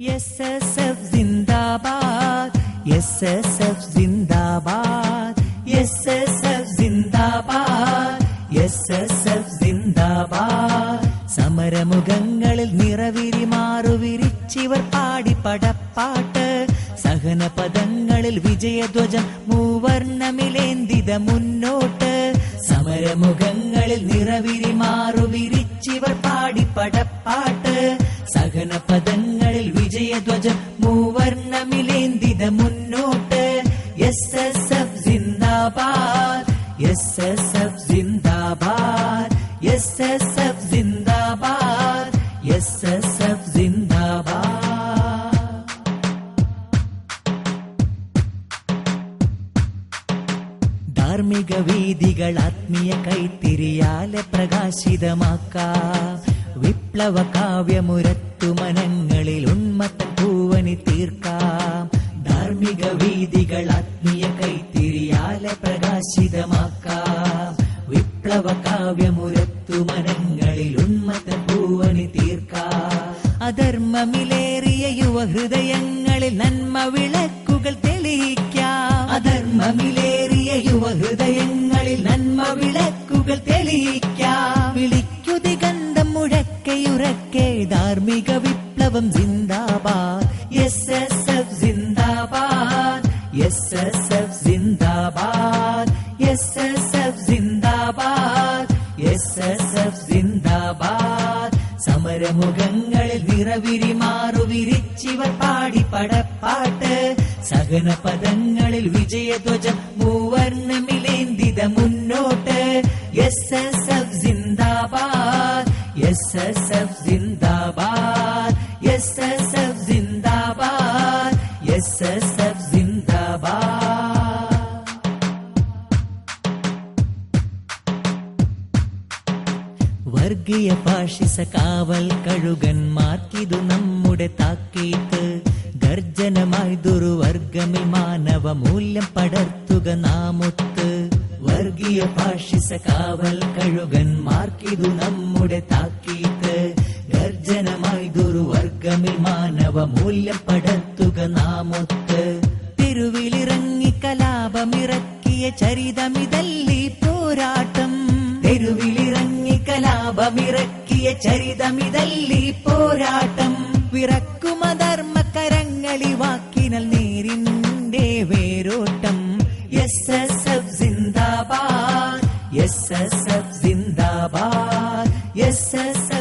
SSF जिंदाबाद, SSF जिंदाबाद, SSF जिंदाबाद, SSF जिंदाबाद. സമരമുഖങ്ങളിൽ നിറവിരി മാറുവിരിച്ചിവർ പാടി പടപ്പാട്ട്. സഹനപദങ്ങളിൽ വിജയധ്വജം മൂവർണ്ണമിലേന്തിത മുന്നോട്ട്. സമരമുഖങ്ങളിൽ നിറവിരി മാറുവിരിച്ചിവർ പാടി പടപ്പാട്ട്. സഹനപദങ്ങളിൽ വിജയധ്വജം മൂവർണ്ണമിലേന്തിത മുന്നോട്ട്. SSF जिंदाबाद, SSF जिंदाबाद, SSF जिंदाबाद, SSF जिंदाबाद. ധാർമ്മിക വീതികൾ ആത്മീയ കൈത്തിരിയാലെ പ്രകാശിതമാക്കാം. വിപ്ലവ കാവ്യമുരത്തു മനങ്ങളിൽ ഉന്മത്തൻ പൂവനി തീർക്കാം. ധാർമ്മിക വീതികൾ ആത്മീയ കൈത്തിരിയാലെ പ്രകാശിതമാക്കാം. വിപ്ലവ കാവ്യമുരത്തു മനങ്ങളിൽ ഉന്മത്തൻ പൂവനി തീർക്കാം. അധർമ്മമിലേറിയ യുവഹൃദയങ്ങളിൽ നന്മ വിളക്കുകൾ തെളിയിക്കാം. അധർമ്മമിലേറിയ യുവഹൃദയങ്ങളിൽ നന്മ വിളക്കുകൾ തെളിയിക്കാം. വിളിക്കുതിഗന്ധം മുഴക്കയുറക്കെ ധാർമ്മിക വിപ്ലവം जिंदाबाद, SSF जिंदाबाद, SSF जिंदाबाद, SSF जिंदाबाद, SSF जिंदाबाद. സമരമുഖങ്ങളിൽ നിറവിരി മാറുവിരിച്ചിവർ പാടി പടപ്പാട്ട്. സഹനപദങ്ങളിൽ വിജയധ്വജം മൂവർണ്ണമിലേന്തിത മുന്നോട്ട്. SSF जिंदाबाद, SSF जिंदाबाद, SSF जिंदाबाद, SSF जिंदाबाद. വർഗീയ ഫാഷിസ കാവൽ കഴുകന്മാർക്കിതു നമ്മുടെ താക്കീത്ത്. ഗർജനമായി ദുർവർഗമിൽ മാനവ മൂല്യം പടർത്തുക നാമൊത്ത്. വർഗീയ ഫാഷിസ കാവൽ കഴുകന്മാർക്കിതു നമ്മുടെ താക്കീത്ത്. ഗർജനമായി ദുർവർഗമിൽ മാനവ മൂല്യം പടർത്തുക നാമൊത്ത്. തെരുവിലിറങ്ങി കലാപമിറക്കിയ ചരിതമിതല്ലി പോരാട്ടം. തെരുവിലിറങ്ങി കലാപമിറക്കിയ ചരിതമിതല്ലി പോരാട്ടം. വിറക്കുമധർമ്മകരങ്ങളി വാക്കിനൽ നേരിന്റെ വേരോട്ടം. SSF जिंदाबाद, SSF जिंदाबाद, SSF